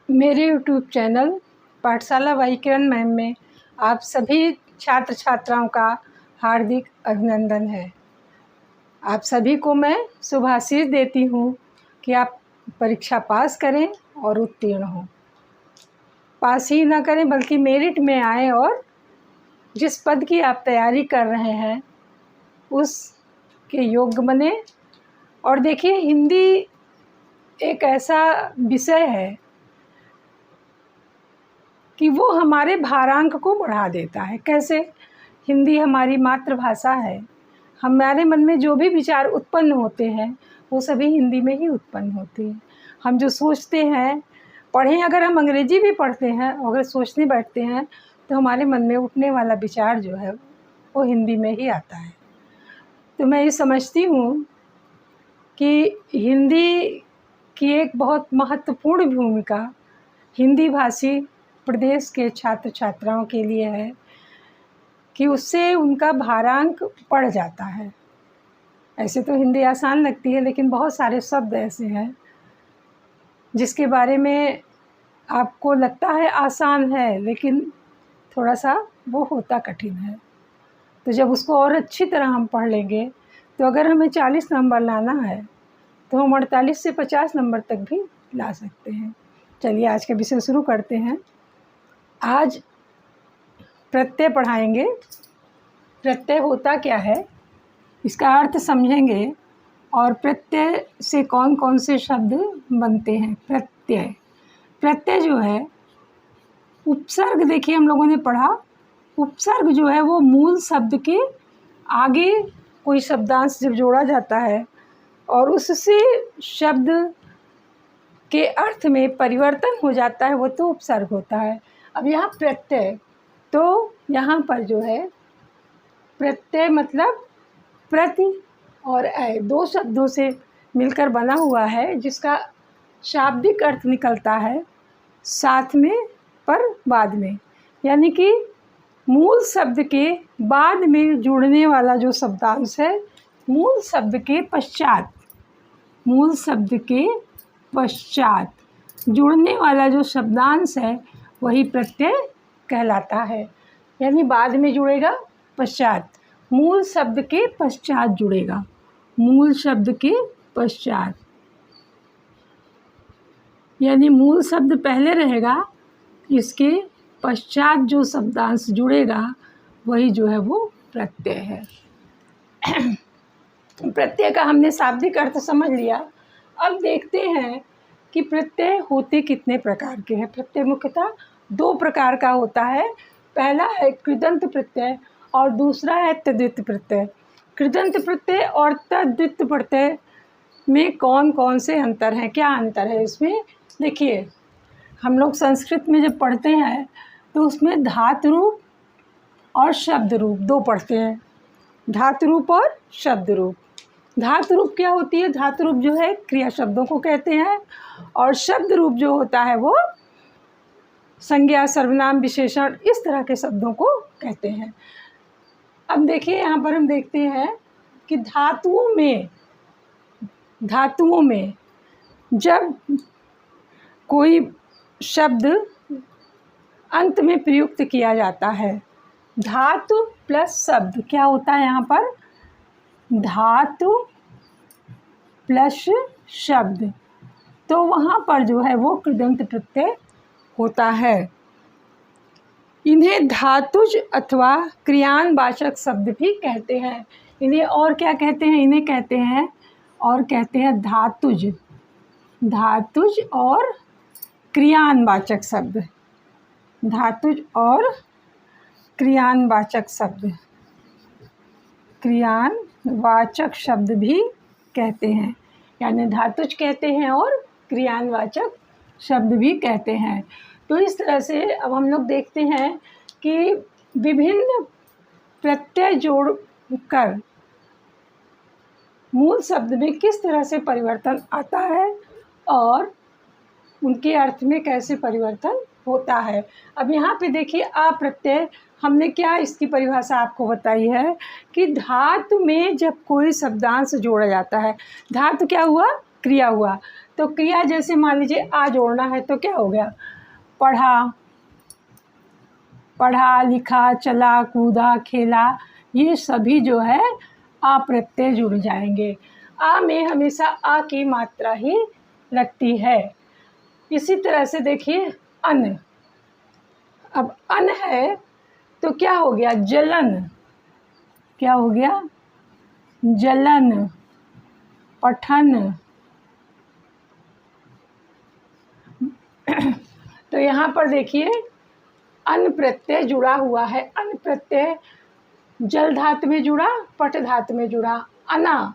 मेरे YouTube channel पाठशाला वाईकिरण ma'am में आप सभी छात्र छात्राओं का हार्दिक अभिनंदन है। आप सभी को मैं शुभाशीष देती हूँ कि आप परीक्षा पास करें और उत्तीर्ण हों। पास ही ना करें बल्कि मेरिट में आएँ और जिस पद की आप तैयारी कर रहे हैं उसके योग्य बने। और देखिए, हिंदी एक ऐसा विषय है कि वो हमारे भारांक को बढ़ा देता है। कैसे? हिंदी हमारी मातृभाषा है। हमारे मन में जो भी विचार उत्पन्न होते हैं वो सभी हिंदी में ही उत्पन्न होते हैं। हम जो सोचते हैं, पढ़ें अगर हम अंग्रेजी भी पढ़ते हैं, अगर सोचने बैठते हैं तो हमारे मन में उठने वाला विचार जो है वो हिंदी में ही आता है। तो मैं ये समझती हूँ कि हिंदी की एक बहुत महत्वपूर्ण भूमिका हिंदी भाषी प्रदेश के छात्र छात्राओं के लिए है कि उससे उनका भारांक बढ़ जाता है। ऐसे तो हिंदी आसान लगती है, लेकिन बहुत सारे शब्द ऐसे हैं जिसके बारे में आपको लगता है आसान है, लेकिन थोड़ा सा वो होता कठिन है। तो जब उसको और अच्छी तरह हम पढ़ लेंगे तो अगर हमें 40 नंबर लाना है तो हम 48 से 50 नंबर तक भी ला सकते हैं। चलिए आज का विषय शुरू करते हैं। आज प्रत्यय पढ़ाएंगे। प्रत्यय होता क्या है, इसका अर्थ समझेंगे और प्रत्यय से कौन कौन से शब्द बनते हैं। प्रत्यय जो है, उपसर्ग देखिए हम लोगों ने पढ़ा। उपसर्ग जो है वो मूल शब्द के आगे कोई शब्दांश जब जोड़ा जाता है और उससे शब्द के अर्थ में परिवर्तन हो जाता है, वो तो उपसर्ग होता है। अब यहाँ प्रत्यय, तो यहाँ पर जो है प्रत्यय मतलब प्रति और अय दो शब्दों से मिलकर बना हुआ है, जिसका शाब्दिक अर्थ निकलता है साथ में पर बाद में। यानी कि मूल शब्द के बाद में जुड़ने वाला जो शब्दांश है, मूल शब्द के पश्चात जुड़ने वाला जो शब्दांश है वही प्रत्यय कहलाता है। यानी बाद में जुड़ेगा, पश्चात, मूल शब्द के पश्चात जुड़ेगा, मूल शब्द के पश्चात। यानी मूल शब्द पहले रहेगा, इसके पश्चात जो शब्दांश जुड़ेगा वही जो है वो प्रत्यय है। प्रत्यय का हमने शाब्दिक अर्थ समझ लिया। अब देखते हैं कि प्रत्यय होते कितने प्रकार के हैं। प्रत्यय मुख्यतः दो प्रकार का होता है। पहला है कृदंत प्रत्यय और दूसरा है तद्धित प्रत्यय। कृदंत प्रत्यय और तद्धित प्रत्यय में कौन कौन से अंतर हैं, क्या अंतर है इसमें? देखिए, हम लोग संस्कृत में जब पढ़ते हैं तो उसमें धातु रूप और शब्द रूप दो पढ़ते हैं। धातु रूप और शब्द रूप। धातु रूप क्या होती है? धातु रूप जो है क्रिया शब्दों को कहते हैं और शब्द रूप जो होता है वो संज्ञा, सर्वनाम, विशेषण, इस तरह के शब्दों को कहते हैं। अब देखिए, यहाँ पर हम देखते हैं कि धातुओं में जब कोई शब्द अंत में प्रयुक्त किया जाता है, धातु प्लस शब्द क्या होता है यहाँ पर? धातु प्लस शब्द, तो वहाँ पर जो है वो कृदंत प्रत्यय होता है। इन्हें धातुज अथवा क्रियानवाचक शब्द भी कहते हैं। इन्हें और क्या कहते हैं? इन्हें कहते हैं धातुज और क्रियानवाचक शब्द। धातुज और क्रियानवाचक शब्द भी कहते हैं। यानी धातुज कहते हैं और क्रियानवाचक शब्द भी कहते हैं। तो इस तरह से अब हम लोग देखते हैं कि विभिन्न प्रत्यय जोड़कर मूल शब्द में किस तरह से परिवर्तन आता है और उनके अर्थ में कैसे परिवर्तन होता है। अब यहाँ पे देखिए, अप्रत्यय, हमने क्या इसकी परिभाषा आपको बताई है कि धातु में जब कोई शब्दांश जोड़ा जाता है, धातु क्या हुआ? क्रिया हुआ। तो क्रिया जैसे मान लीजिए आ जोड़ना है तो क्या हो गया, पढ़ा, पढ़ा, लिखा, चला, कूदा, खेला, ये सभी जो है आ प्रत्यय जुड़ जाएंगे। आ में हमेशा आ की मात्रा ही लगती है। इसी तरह से देखिए अन, अब अन है तो क्या हो गया, जलन, क्या हो गया, जलन, पठन। तो यहाँ पर देखिए अन प्रत्यय जुड़ा हुआ है। अन प्रत्यय जल धातु में जुड़ा, पट धातु में जुड़ा, अना।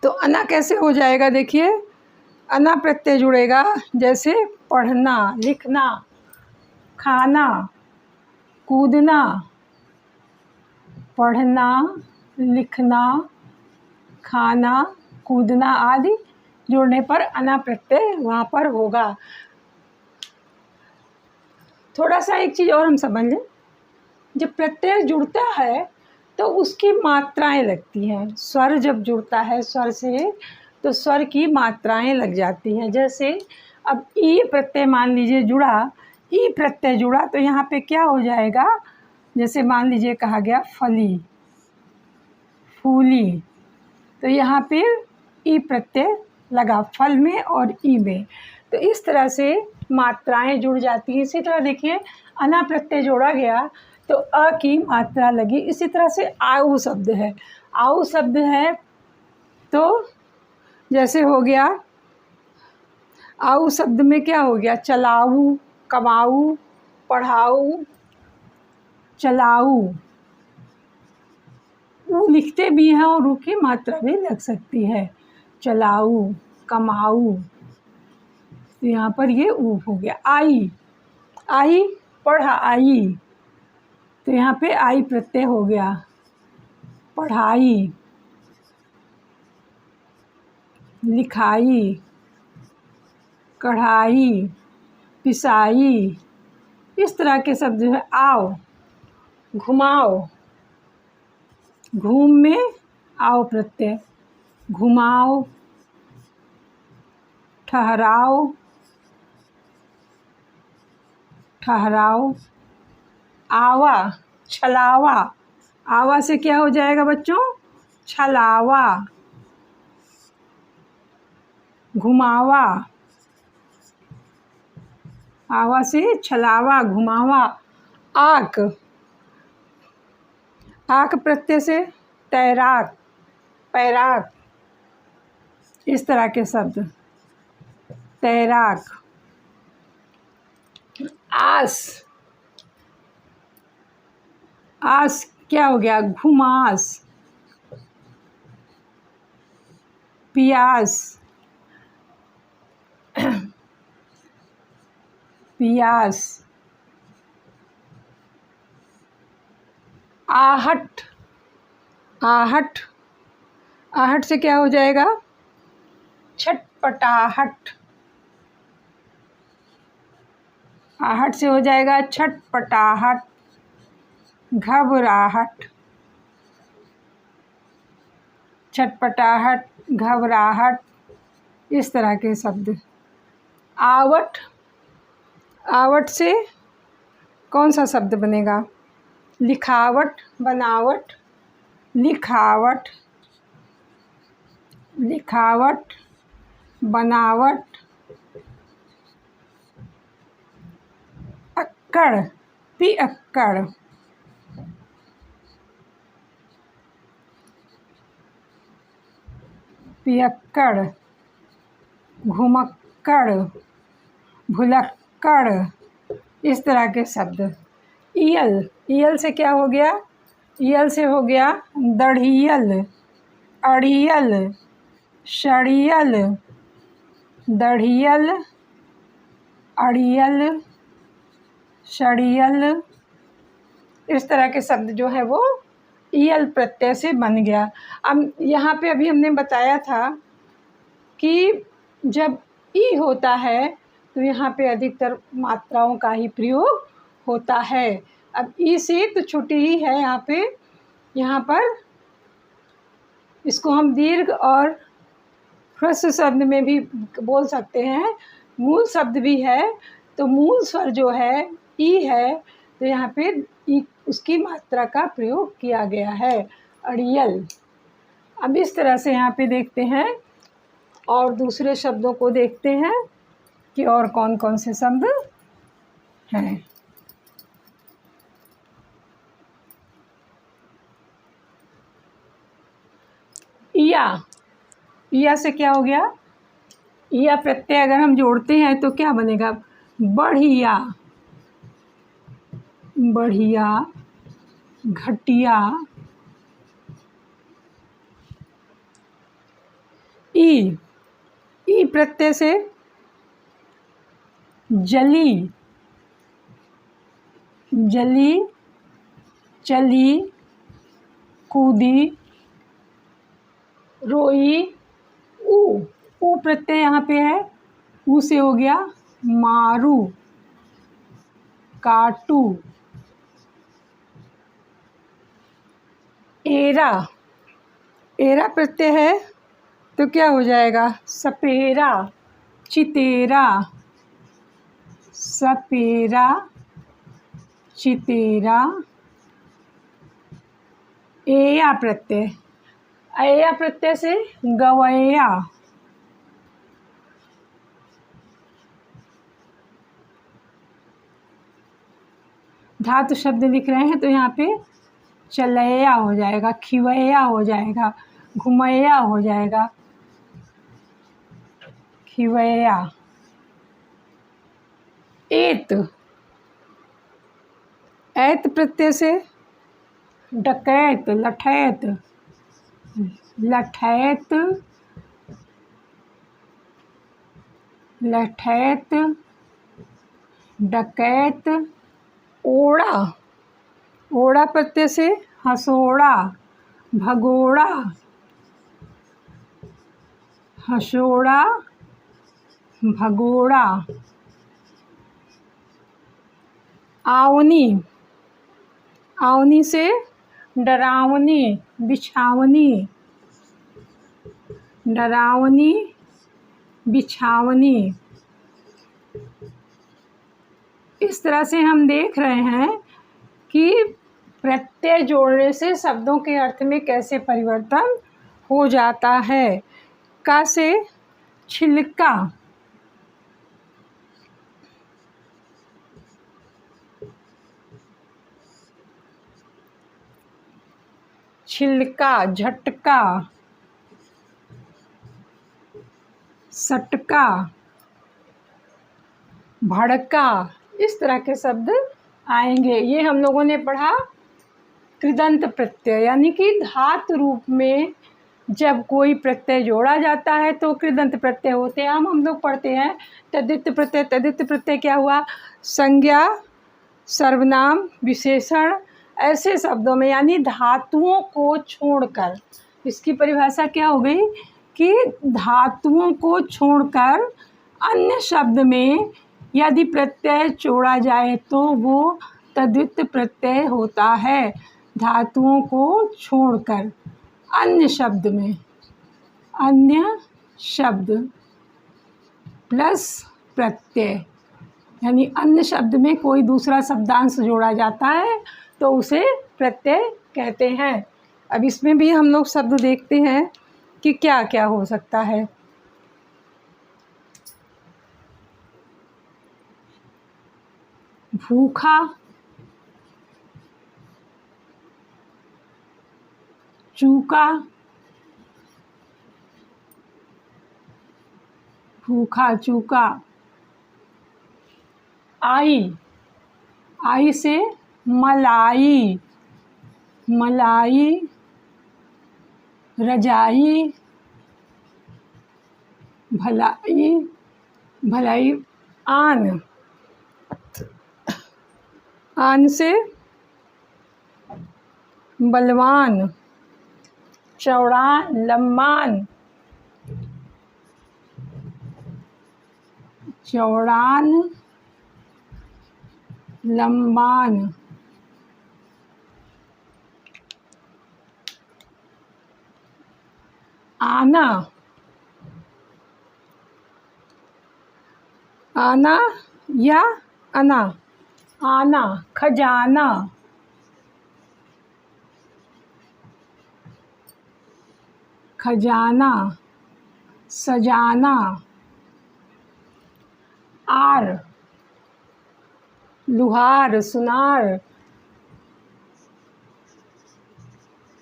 तो अना कैसे हो जाएगा, देखिए अना प्रत्यय जुड़ेगा जैसे पढ़ना, लिखना, खाना, कूदना, पढ़ना, लिखना, खाना, कूदना आदि जुड़ने पर अना प्रत्यय वहाँ पर होगा। थोड़ा सा एक चीज़ और हम समझ लें, जब प्रत्यय जुड़ता है तो उसकी मात्राएं लगती हैं। स्वर जब जुड़ता है स्वर से तो स्वर की मात्राएं लग जाती हैं। जैसे अब ई प्रत्यय मान लीजिए जुड़ा, ई प्रत्यय जुड़ा तो यहाँ पे क्या हो जाएगा, जैसे मान लीजिए कहा गया फली, फूली, तो यहाँ पे ई प्रत्यय लगा फल में और ई में, तो इस तरह से मात्राएं जुड़ जाती हैं। इसी तरह देखिए अना प्रत्यय जोड़ा गया तो अ की मात्रा लगी। इसी तरह से आऊ शब्द है, आऊ शब्द है तो जैसे हो गया, आऊ शब्द में क्या हो गया, चलाऊ, कमाऊ, पढ़ाऊ, चलाऊ। ऊ लिखते भी हैं और ऊ की मात्रा भी लग सकती है, चलाऊ, कमाऊ, तो यहाँ पर ये ऊ हो गया। आई, आई, पढ़ा आई, तो यहाँ पे आई प्रत्यय हो गया, पढ़ाई, लिखाई, कढ़ाई, पिसाई, इस तरह के शब्द जो है। आओ, घुमाओ, घूम में आओ प्रत्यय, घुमाओ, ठहराओ, ठहराओ, आवा, छलावा, आवा से क्या हो जाएगा बच्चों, छलावा, घुमावा, आवा से छलावा, घुमावा, आक, आक प्रत्यय से तैराक, पैराक, इस तरह के शब्द, तैराक। आस, आस क्या हो गया, घुमास, पियास, पियास, आहट, आहट, आहट से क्या हो जाएगा, छटपटाहट, आहट से हो जाएगा छटपटाहट, घबराहट, छटपटाहट, घबराहट, इस तरह के शब्द। आवट, आवट से कौन सा शब्द बनेगा, लिखावट, बनावट, लिखावट, लिखावट, बनावट, अक्कड़, पिअक्कड़, पियक्कड़, घुमक्कड़, भुलक्कड़, इस तरह के शब्द। ईयल, ईयल से क्या हो गया, ईयल से हो गया दढ़ियल, अड़ियल, सड़ियल, दढ़ियल, अड़ियल, सड़ियल, इस तरह के शब्द जो है वो ईयल प्रत्यय से बन गया। अब यहाँ पे अभी हमने बताया था कि जब ई होता है तो यहाँ पे अधिकतर मात्राओं का ही प्रयोग होता है। अब ई से तो छुट्टी ही है यहाँ पर इसको हम दीर्घ और ह्रस्व शब्द में भी बोल सकते हैं, मूल शब्द भी है, तो मूल स्वर जो है ई है, तो यहाँ पे ई उसकी मात्रा का प्रयोग किया गया है, अड़ियल। अब इस तरह से यहाँ पे देखते हैं और दूसरे शब्दों को देखते हैं कि और कौन कौन से शब्द हैं। या से क्या हो गया, या प्रत्यय अगर हम जोड़ते हैं तो क्या बनेगा, बढ़िया, बढ़िया, घटिया। ई प्रत्यय से जली, जली, चली, कूदी, रोई। ऊ प्रत्यय यहाँ पे है, ऊ से हो गया मारू, काटू। एरा, एरा प्रत्यय है तो क्या हो जाएगा, सपेरा, चितेरा, सपेरा, चितेरा। एया प्रत्यय, एया प्रत्यय से गवैया, धातु शब्द लिख रहे हैं तो यहाँ पे चलैया हो जाएगा, खिवैया हो जाएगा, घुमैया हो जाएगा, खिवैया। एत, ऐत प्रत्यय से डकैत, लठैत, लठैत, लठैत, डकैत। ओड़ा, ओड़ा प्रत्यय से हसोड़ा, भगोड़ा, हसोड़ा, भगोड़ा। आवनी, आवनी से डरावनी, बिछावनी, डरावनी, बिछावनी। इस तरह से हम देख रहे हैं कि प्रत्यय जोड़ने से शब्दों के अर्थ में कैसे परिवर्तन हो जाता है। का से छिलका, छिलका, झटका, सटका, भड़का, इस तरह के शब्द आएंगे। ये हम लोगों ने पढ़ा कृदंत प्रत्यय, यानी कि धातु रूप में जब कोई प्रत्यय जोड़ा जाता है तो कृदंत प्रत्यय होते हैं। हम लोग पढ़ते हैं तद्धित प्रत्यय। तद्धित प्रत्यय क्या हुआ, संज्ञा, सर्वनाम, विशेषण, ऐसे शब्दों में, यानी धातुओं को छोड़कर। इसकी परिभाषा क्या हो गई कि धातुओं को छोड़कर अन्य शब्द में यदि प्रत्यय जोड़ा जाए तो वो तद्धित प्रत्यय होता है। धातुओं को छोड़कर अन्य शब्द में, अन्य शब्द प्लस प्रत्यय, यानी अन्य शब्द में कोई दूसरा शब्दांश जोड़ा जाता है तो उसे प्रत्यय कहते हैं। अब इसमें भी हम लोग शब्द देखते हैं कि क्या क्या हो सकता है। भूखा, चूका, भूखा, चूका। आई, आई से मलाई, मलाई, रजाई, भलाई, भलाई। आन, आन से बलवान, चौड़ान, लम्बान, चौड़ान, लम्बान। आना, आना या अना। आना खजाना। खजाना सजाना। आर लुहार सुनार।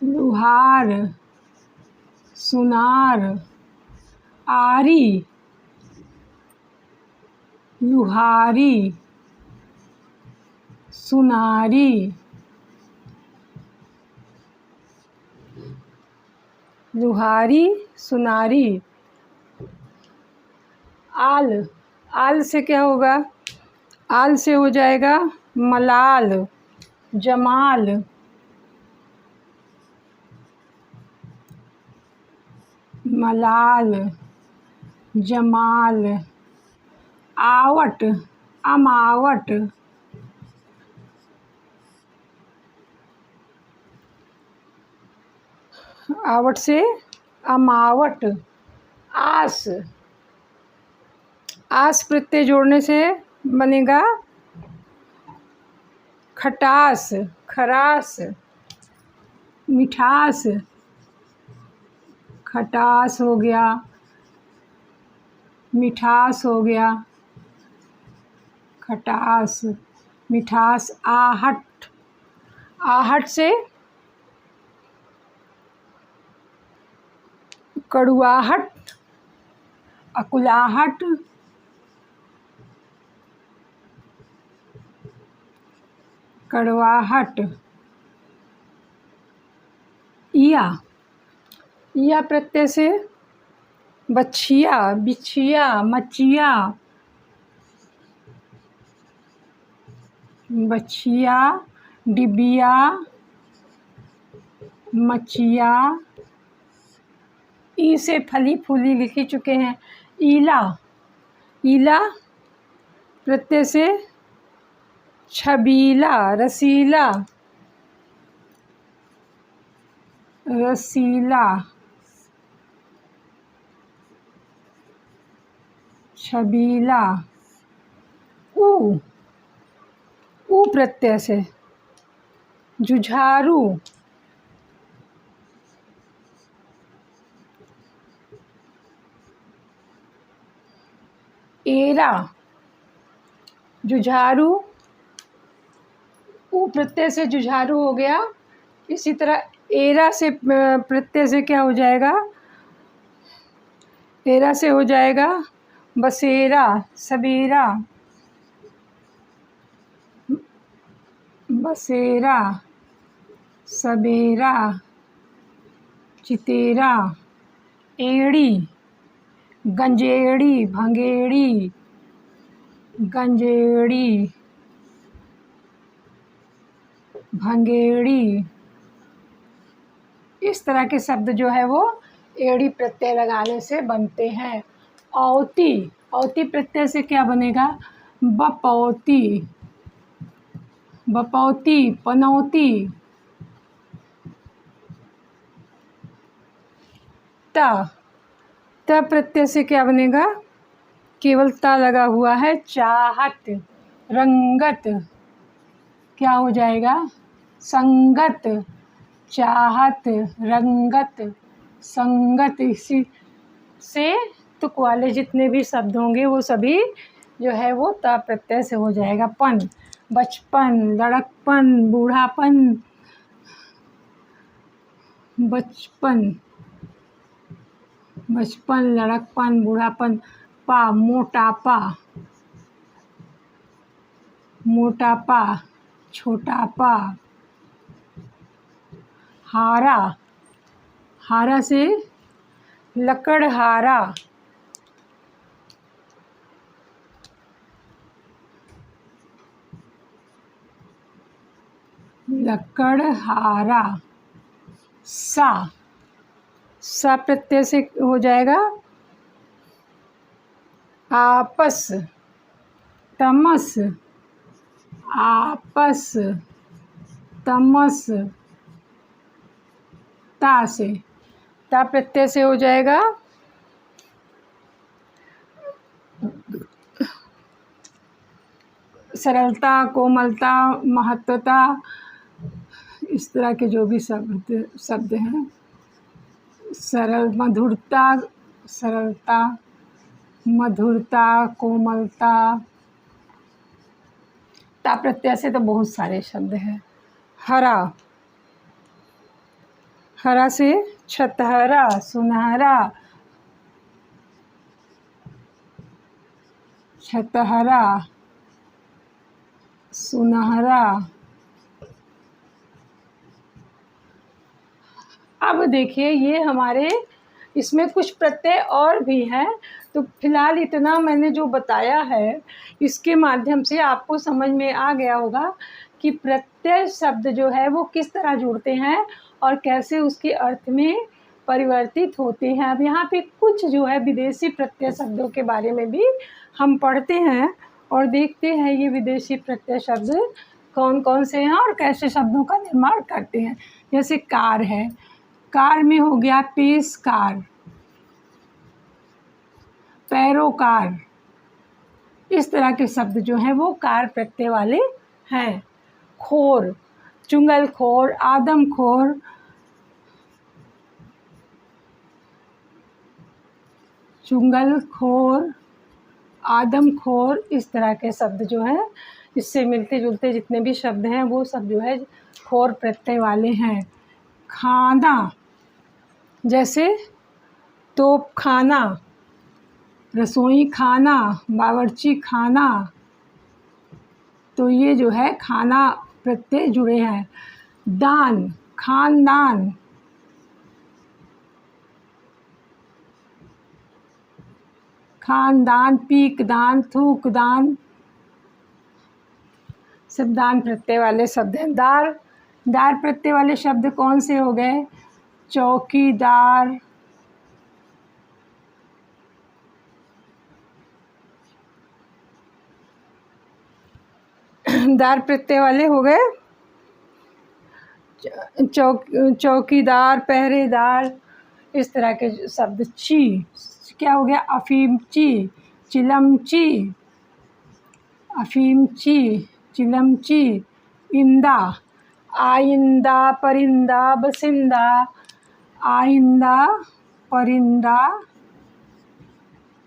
लुहार सुनार। आरी लुहारी सुनारी। लुहारी सुनारी। आल। आल से क्या होगा? आल से हो जाएगा मलाल जमाल। मलाल जमाल। आवट अमावट। आवट से अमावट। आस। आस प्रत्यय जोड़ने से बनेगा खटास खरास। मिठास। खटास हो गया, मिठास हो गया। खटास मिठास। आहट। आहट से कड़ुआहट अकुलाहट। कड़वाहट। इया। इया प्रत्यय से बछिया बिछिया मचिया। बछिया डिबिया मचिया। ई से फली फूली लिख ही चुके हैं। ईला। ईला प्रत्यय से छबीला रसीला। रसीला छबीला। ऊ। ऊ प्रत्यय से जुझारू। एरा जुझारू। ऊ प्रत्यय से जुझारू हो गया। इसी तरह एरा से प्रत्यय से क्या हो जाएगा? एरा से हो जाएगा बसेरा सबेरा। बसेरा सबेरा चितेरा। एड़ी गंजेड़ी भंगेड़ी। गंजेड़ी भंगेड़ी। इस तरह के शब्द जो है वो एड़ी प्रत्यय लगाने से बनते हैं। औती। औती प्रत्यय से क्या बनेगा? बपौती बपौती पनौती। ता। ता प्रत्यय से क्या बनेगा? केवल ता लगा हुआ है। चाहत रंगत। क्या हो जाएगा? संगत। चाहत रंगत संगत। इसी से तुक वाले जितने भी शब्द होंगे वो सभी जो है वो ता प्रत्यय से हो जाएगा। पन बचपन लड़कपन बूढ़ापन। बचपन बचपन लड़कपन बूढ़ापन। पा मोटापा। मोटापा छोटापा। हारा। हारा से लकड़हारा। लकड़हारा। सा। सा प्रत्यय से हो जाएगा आपस तमस। आपस तमस। ता से ता प्रत्यय से हो जाएगा सरलता, कोमलता, महत्वता, इस तरह के जो भी शब्द हैं, सरल, मधुरता, सरलता, मधुरता, कोमलता, ता प्रत्यय से तो बहुत सारे शब्द हैं। हरा, हरा से छतहरा, सुनहरा, छतहरा, सुनहरा। अब देखिए ये हमारे इसमें कुछ प्रत्यय और भी हैं, तो फिलहाल इतना मैंने जो बताया है इसके माध्यम से आपको समझ में आ गया होगा कि प्रत्यय शब्द जो है वो किस तरह जुड़ते हैं और कैसे उसके अर्थ में परिवर्तित होते हैं। अब यहाँ पे कुछ जो है विदेशी प्रत्यय शब्दों के बारे में भी हम पढ़ते हैं और देखते हैं ये विदेशी प्रत्यय शब्द कौन कौन से हैं और कैसे शब्दों का निर्माण करते हैं। जैसे कार है, कार में हो गया पेशकार, पैरोकार, इस तरह के शब्द जो हैं वो कार प्रत्यय वाले हैं। खोर, चुंगलखोर, आदमखोर, चुंगलखोर, आदमखोर, इस तरह के शब्द जो हैं इससे मिलते जुलते जितने भी शब्द हैं वो सब जो है खोर प्रत्यय वाले हैं। खाना, जैसे तोप खाना, रसोई खाना, बावर्ची खाना, तो ये जो है खाना प्रत्यय जुड़े हैं। दान, खानदान, खानदान, पीकदान, थूकदान, सब दान प्रत्यय वाले शब्द हैं। दार, दार प्रत्यय वाले शब्द कौन से हो गए? चौकीदार, दार प्रत्यय वाले हो गए चौकीदार, पहरेदार, इस तरह के शब्द। ची, क्या हो गया? अफीमची, चिलमची, अफीमची, चिलमची। इंदा, आइंदा, परिंदा, बसिंदा, आइंदा, परिंदा,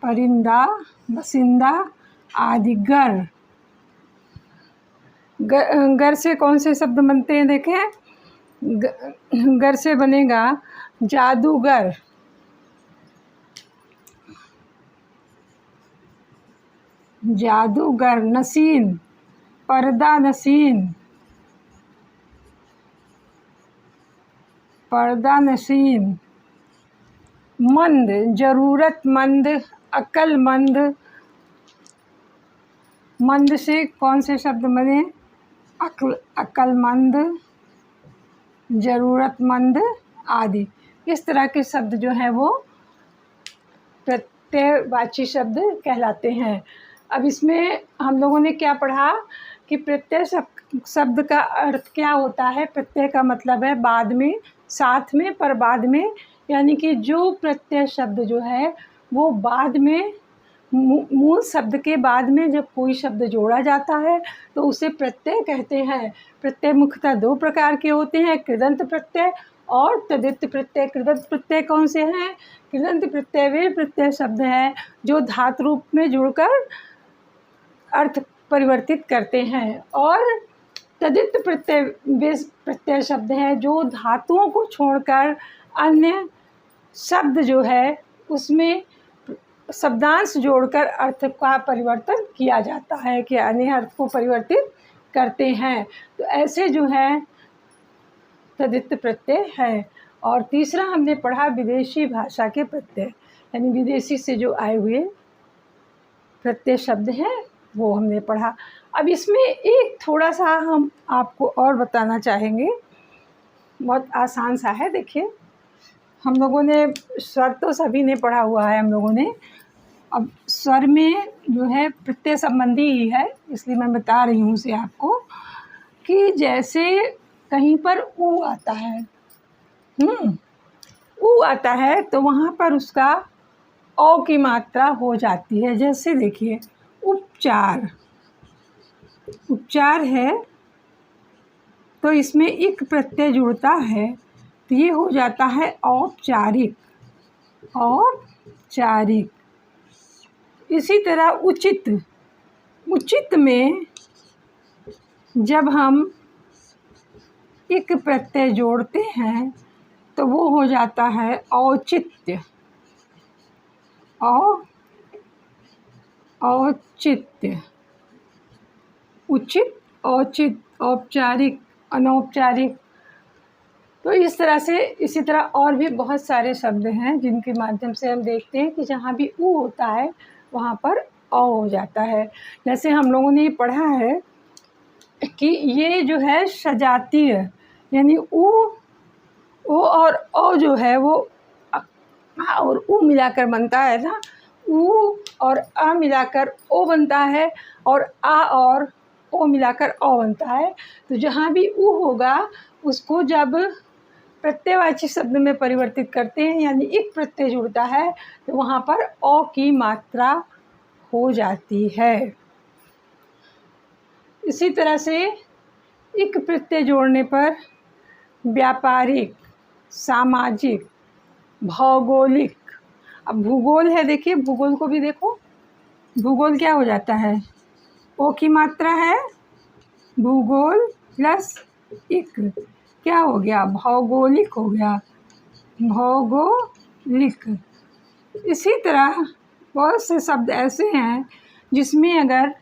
परिंदा, बसिंदा आदि। गर, गर से कौन से शब्द बनते हैं देखें? गर से बनेगा जादूगर, जादूगर। नसीन, पर्दा नसीन, पर्दा नसीन। मंद, ज़रूरतमंद, अक्लमंद, मंद से कौन से शब्द बने? अक्लमंद, ज़रूरतमंद आदि। इस तरह के शब्द जो हैं वो प्रत्ययवाची शब्द कहलाते हैं। अब इसमें हम लोगों ने क्या पढ़ा कि प्रत्यय शब्द का अर्थ क्या होता है? प्रत्यय का मतलब है बाद में, साथ में, पर बाद में, यानी कि जो प्रत्यय शब्द जो है वो बाद में, मूल शब्द के बाद में जब कोई शब्द जोड़ा जाता है तो उसे प्रत्यय कहते हैं। प्रत्यय मुख्यतः दो प्रकार के होते हैं, कृदंत प्रत्यय और तद्धित प्रत्यय। कृदंत प्रत्यय कौन से हैं? कृदंत प्रत्यय वे प्रत्यय शब्द हैं जो धातु रूप में जुड़कर अर्थ परिवर्तित करते हैं, और तद्धित प्रत्यय वे प्रत्यय शब्द हैं जो धातुओं को छोड़कर अन्य शब्द जो है उसमें शब्दांश जोड़कर अर्थ का परिवर्तन किया जाता है, कि अन्य अर्थ को परिवर्तित करते हैं। तो ऐसे जो है तद्धित प्रत्यय है। और तीसरा हमने पढ़ा विदेशी भाषा के प्रत्यय, यानी विदेशी से जो आए हुए प्रत्यय शब्द हैं वो हमने पढ़ा। अब इसमें एक थोड़ा सा हम आपको और बताना चाहेंगे, बहुत आसान सा है। देखिए, हम लोगों ने स्वर तो सभी ने पढ़ा हुआ है हम लोगों ने। अब स्वर में जो है प्रत्यय संबंधी ही है, इसलिए मैं बता रही हूँ उसे आपको, कि जैसे कहीं पर ऊ आता है, ऊ आता है तो वहाँ पर उसका औ की मात्रा हो जाती है। जैसे देखिए उपचार, उपचार है तो इसमें इक प्रत्यय जुड़ता है तो ये हो जाता है औपचारिक। औपचारिक। इसी तरह उचित। उचित में जब हम इक प्रत्यय जोड़ते हैं तो वो हो जाता है औचित्य। औचित्य। उचित, औचित, औपचारिक, अनौपचारिक। तो इस तरह से, इसी तरह और भी बहुत सारे शब्द हैं जिनके माध्यम से हम देखते हैं कि जहाँ भी ऊ होता है वहाँ पर औ हो जाता है। जैसे हम लोगों ने पढ़ा है कि ये जो है सजातीय, यानी ऊ, ओ और औ जो है वो आ और ऊ मिलाकर बनता है ना। ऊ और आ मिलाकर ओ बनता है और आ और ओ मिलाकर औ बनता है। तो जहाँ भी ऊ होगा उसको जब प्रत्ययवाची शब्द में परिवर्तित करते हैं, यानी एक प्रत्यय जुड़ता है, तो वहाँ पर औ की मात्रा हो जाती है। इसी तरह से एक प्रत्यय जोड़ने पर व्यापारिक, सामाजिक, भौगोलिक। अब भूगोल है, देखिए भूगोल को भी देखो, भूगोल क्या हो जाता है, ओ की मात्रा है, भूगोल प्लस इक क्या हो गया, भौगोलिक हो गया, भौगोलिक। इसी तरह बहुत से शब्द ऐसे हैं जिसमें अगर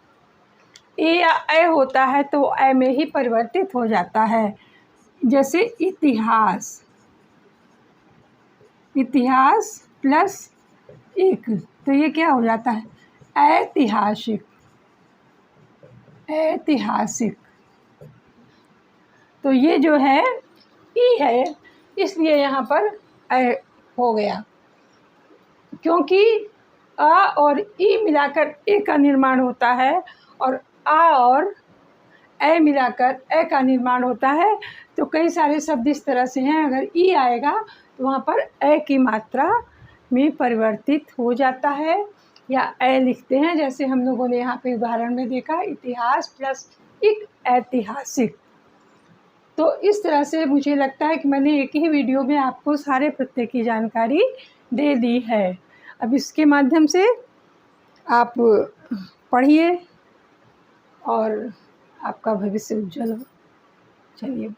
ए या ए होता है तो ए में ही परिवर्तित हो जाता है। जैसे इतिहास। इतिहास प्लस एक तो ये क्या हो जाता है, ऐतिहासिक। ऐतिहासिक। तो ये जो है ई है, इसलिए यहाँ पर ए हो गया, क्योंकि आ और ई मिलाकर ए का निर्माण होता है और आ और ए मिलाकर ए का निर्माण होता है। तो कई सारे शब्द इस तरह से हैं, अगर ई आएगा तो वहाँ पर ए की मात्रा में परिवर्तित हो जाता है या ए लिखते हैं। जैसे हम लोगों ने यहाँ पे उदाहरण में देखा, इतिहास प्लस एक ऐतिहासिक। तो इस तरह से मुझे लगता है कि मैंने एक ही वीडियो में आपको सारे प्रत्यय की जानकारी दे दी है। अब इसके माध्यम से आप पढ़िए और आपका भविष्य उज्जवल हो। चलिए।